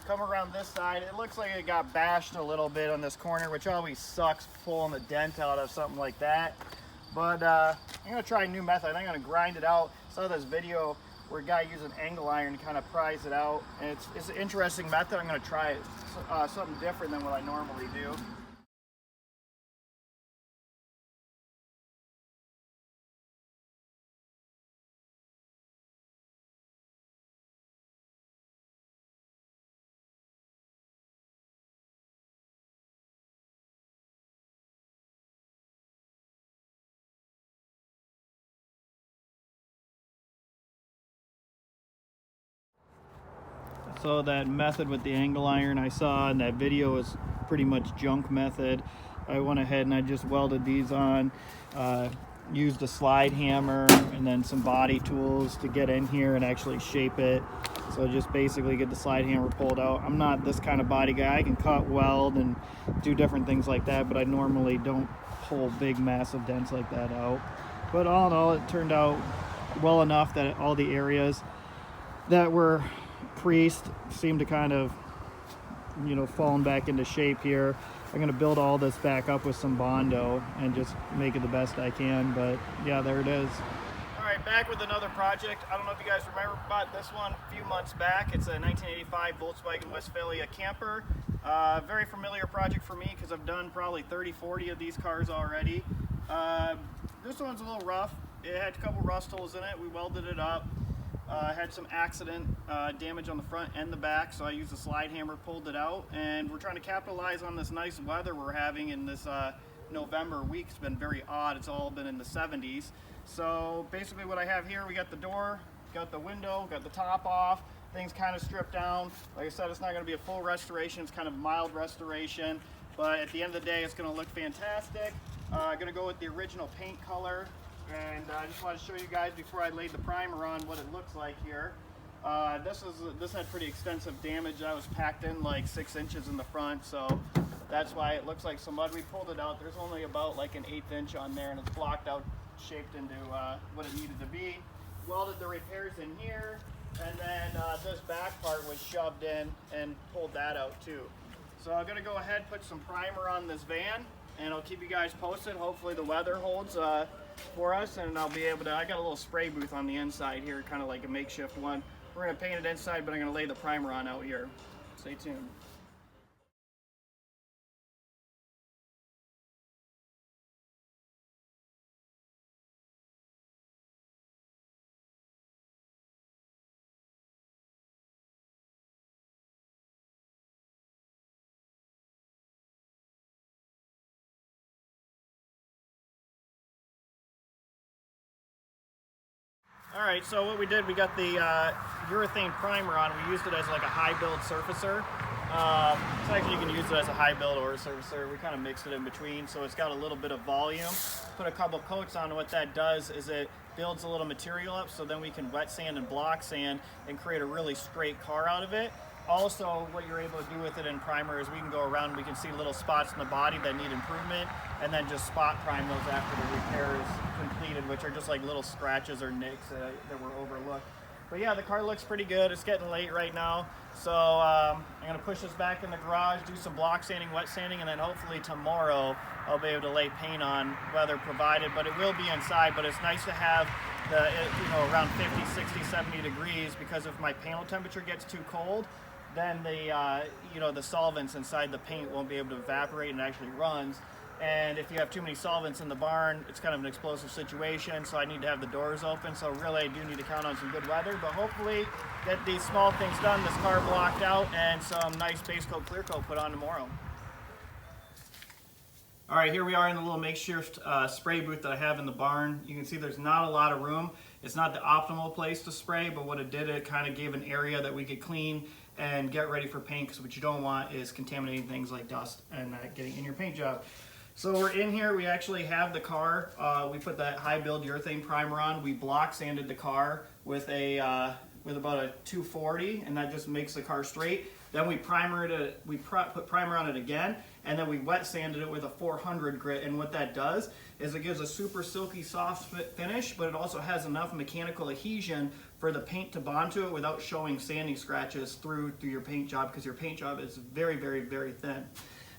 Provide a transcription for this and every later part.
come around this side. It looks like it got bashed a little bit on this corner, which always sucks pulling the dent out of something like that. But I'm gonna try a new method. I'm gonna grind it out. Saw this video where a guy used an angle iron to kind of prise it out, and it's an interesting method. I'm gonna try it, something different than what I normally do. So that method with the angle iron I saw in that video is pretty much junk method. I went ahead and I just welded these on, used a slide hammer and then some body tools to get in here and actually shape it. So just basically get the slide hammer pulled out. I'm not this kind of body guy. I can cut, weld, and do different things like that, but I normally don't pull big massive dents like that out. But all in all, it turned out well enough that all the areas that were creased seem to kind of, you know, fallen back into shape here. I'm going to build all this back up with some Bondo and just make it the best I can. But yeah, there it is. All right, back with another project. I don't know if you guys remember about this one a few months back. It's a 1985 Volkswagen Westfalia camper. Very familiar project for me because I've done probably 30-40 of these cars already. This one's a little rough. It had a couple rust holes in it. We welded it up. Had some accident damage on the front and the back, so I used a slide hammer, pulled it out, and we're trying to capitalize on this nice weather we're having in this November week. It's been very odd. It's all been in the 70s. So basically what I have here, we got the door, got the window, got the top off, things kind of stripped down. Like I said, it's not going to be a full restoration. It's kind of mild restoration, but at the end of the day, it's going to look fantastic. I'm going to go with the original paint color. And I just want to show you guys before I laid the primer on what it looks like here. This had pretty extensive damage. I was packed in like 6 inches in the front, so that's why it looks like some mud. We pulled it out. There's only about like an 1/8 inch on there, and it's blocked out, shaped into what it needed to be. Welded the repairs in here, and then this back part was shoved in and pulled that out too. So I'm gonna go ahead and put some primer on this van, and I'll keep you guys posted. Hopefully the weather holds for us, and I'll be able to, I got a little spray booth on the inside here, kind of like a makeshift one. We're going to paint it inside, but I'm going to lay the primer on out here. Stay tuned. All right, so what we did, we got the urethane primer on. We used it as like a high build surfacer. So actually you can use it as a high build or a surfacer. We kind of mixed it in between, so it's got a little bit of volume. Put a couple coats on, and what that does is it builds a little material up, so then we can wet sand and block sand and create a really straight car out of it. Also, what you're able to do with it in primer is we can go around and we can see little spots in the body that need improvement, and then just spot prime those after the repair is completed, which are just like little scratches or nicks that were overlooked. But yeah, the car looks pretty good. It's getting late right now, so I'm going to push this back in the garage, do some block sanding, wet sanding, and then hopefully tomorrow I'll be able to lay paint on, weather provided. But it will be inside, but it's nice to have the, you know, around 50, 60, 70 degrees, because if my panel temperature gets too cold, then the you know, the solvents inside the paint won't be able to evaporate and actually runs. And if you have too many solvents in the barn, it's kind of an explosive situation, so I need to have the doors open. So really I do need to count on some good weather, but hopefully get these small things done, this car blocked out, and some nice base coat, clear coat put on tomorrow. All right, here we are in the little makeshift spray booth that I have in the barn. You can see there's not a lot of room. It's not the optimal place to spray, but what it did, it kind of gave an area that we could clean and get ready for paint, because what you don't want is contaminating things like dust and getting in your paint job. So we're in here, we actually have the car, we put that high build urethane primer on. We block sanded the car with a with about a 240, and that just makes the car straight. Then we put primer on it again, and then we wet sanded it with a 400 grit. And what that does is it gives a super silky soft finish, but it also has enough mechanical adhesion for the paint to bond to it without showing sanding scratches through your paint job, because your paint job is very, very, very thin.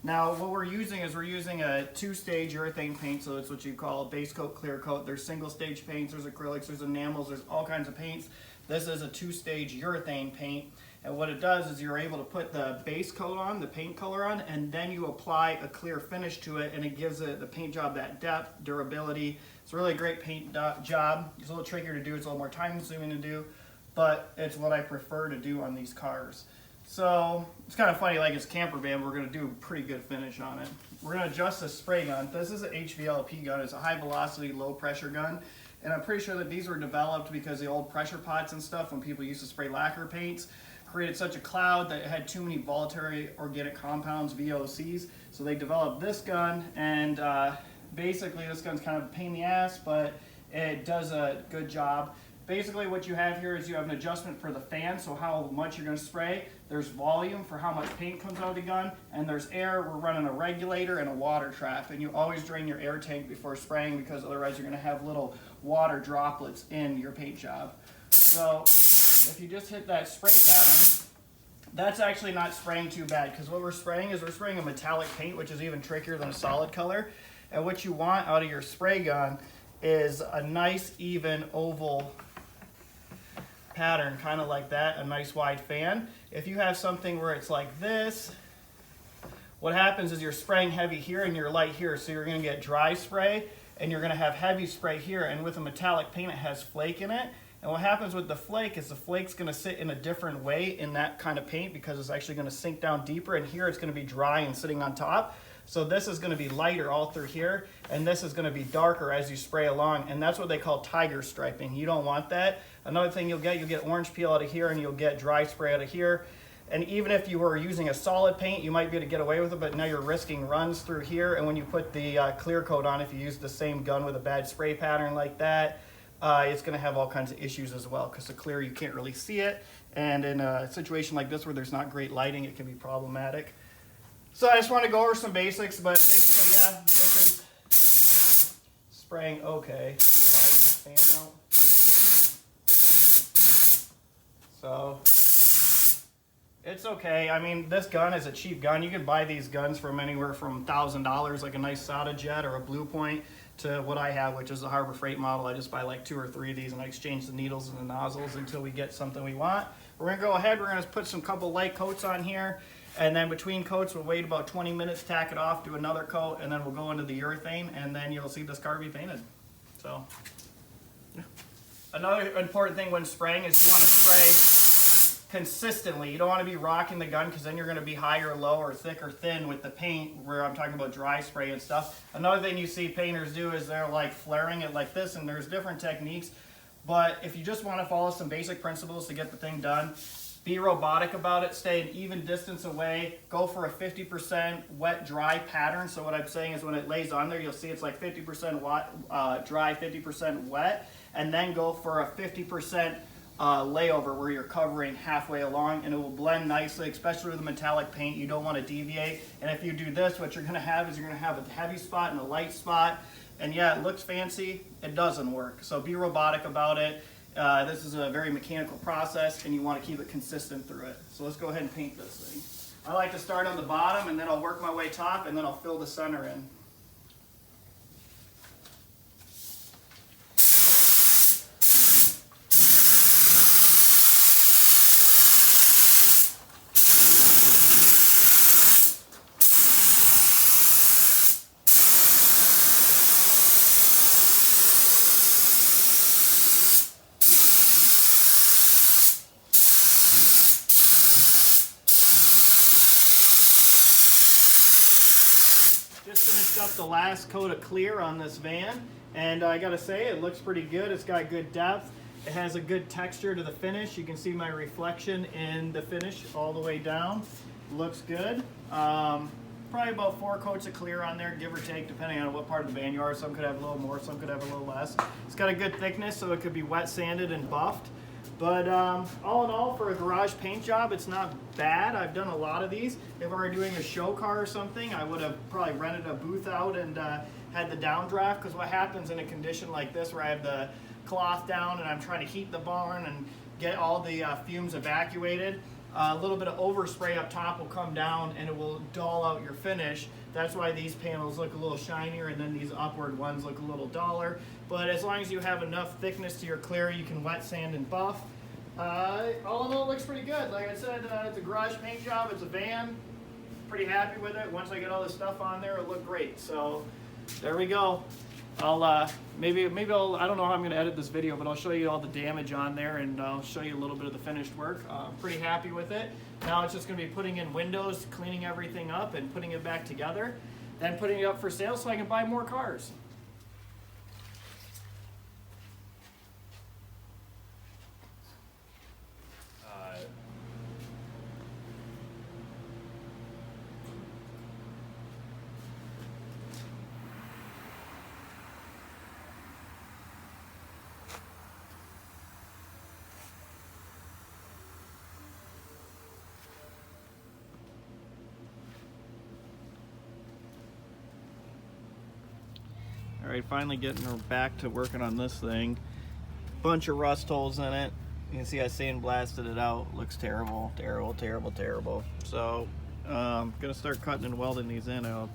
Now what we're using is we're using a 2-stage urethane paint, so it's what you call a base coat, clear coat. There's single stage paints, there's acrylics, there's enamels, there's all kinds of paints. This is a 2-stage urethane paint, and what it does is you're able to put the base coat on, the paint color on, and then you apply a clear finish to it, and it gives the paint job that depth, durability. It's a really great paint job. It's a little trickier to do, it's a little more time consuming to do, but it's what I prefer to do on these cars. So it's kind of funny, like it's a camper van, we're going to do a pretty good finish on it. We're going to adjust the spray gun. This is an HVLP gun. It's a high velocity, low pressure gun. And I'm pretty sure that these were developed because the old pressure pots and stuff, when people used to spray lacquer paints, created such a cloud that it had too many volatile organic compounds, VOCs. So they developed this gun, and basically this gun's kind of a pain in the ass, but it does a good job. Basically what you have here is you have an adjustment for the fan, so how much you're going to spray. There's volume for how much paint comes out of the gun, and there's air. We're running a regulator and a water trap, and you always drain your air tank before spraying, because otherwise you're going to have little water droplets in your paint job. So if you just hit that spray pattern, that's actually not spraying too bad, because what we're spraying is we're spraying a metallic paint, which is even trickier than a solid color. And what you want out of your spray gun is a nice even oval pattern, kind of like that, a nice wide fan. If you have something where it's like this, what happens is you're spraying heavy here and you're light here, so you're going to get dry spray and you're going to have heavy spray here. And with a metallic paint, it has flake in it, and what happens with the flake is the flake's going to sit in a different way in that kind of paint, because it's actually going to sink down deeper, and here it's going to be dry and sitting on top. So this is going to be lighter all through here, and this is going to be darker as you spray along, and that's what they call tiger striping. You don't want that. Another thing you'll get orange peel out of here, and you'll get dry spray out of here. And even if you were using a solid paint, you might be able to get away with it, but now you're risking runs through here. And when you put the clear coat on, if you use the same gun with a bad spray pattern like that, it's going to have all kinds of issues as well, because the clear, you can't really see it. And in a situation like this where there's not great lighting, it can be problematic. So I just want to go over some basics, but basically, yeah, this is spraying okay. I'm lighting the fan out. So it's okay. I mean, this gun is a cheap gun. You can buy these guns from anywhere from $1,000, like a nice Soda Jet or a Blue Point, to what I have, which is a Harbor Freight model. I just buy like 2 or 3 of these, and I exchange the needles and the nozzles until we get something we want. We're going to go ahead, we're going to put some couple light coats on here, and then between coats we'll wait about 20 minutes, tack it off, do another coat, and then we'll go into the urethane, and then you'll see this car be painted. So, yeah. Another important thing when spraying is you want to spray consistently. You don't want to be rocking the gun, because then you're going to be high or low or thick or thin with the paint, where I'm talking about dry spray and stuff. Another thing you see painters do is they're like flaring it like this, and there's different techniques. But if you just want to follow some basic principles to get the thing done, be robotic about it, stay an even distance away, go for a 50% wet dry pattern. So what I'm saying is when it lays on there, you'll see it's like 50% dry, 50% wet, and then go for a 50% layover where you're covering halfway along, and it will blend nicely, especially with the metallic paint. You don't want to deviate. And if you do this, what you're going to have is you're going to have a heavy spot and a light spot. And yeah, it looks fancy, it doesn't work. So be robotic about it. This is a very mechanical process, and you want to keep it consistent through it. So let's go ahead and paint this thing. I like to start on the bottom, and then I'll work my way top, and then I'll fill the center in. Up the last coat of clear on this van, and I gotta say it looks pretty good. It's got good depth, it has a good texture to the finish. You can see my reflection in the finish all the way down. Looks good. Probably about 4 coats of clear on there, give or take, depending on what part of the van you are. Some could have a little more, some could have a little less. It's got a good thickness, so it could be wet sanded and buffed. But all in all, for a garage paint job, it's not bad. I've done a lot of these. If I were doing a show car or something, I would have probably rented a booth out and had the downdraft, because what happens in a condition like this where I have the cloth down and I'm trying to heat the barn and get all the fumes evacuated, a little bit of overspray up top will come down and it will dull out your finish. That's why these panels look a little shinier and then these upward ones look a little duller. But as long as you have enough thickness to your clear, you can wet sand and buff. All in all, it looks pretty good. Like I said, it's a garage paint job, it's a van. Pretty happy with it. Once I get all this stuff on there, it'll look great. So there we go. I'll maybe I'll, I don't know how I'm going to edit this video, but I'll show you all the damage on there and I'll show you a little bit of the finished work. I'm pretty happy with it. Now it's just going to be putting in windows, cleaning everything up and putting it back together, then putting it up for sale so I can buy more cars. All right, finally getting her back to working on this thing. Bunch of rust holes in it. You can see I sandblasted it out. Looks terrible, terrible, terrible, terrible. So I'm gonna start cutting and welding these in. I'll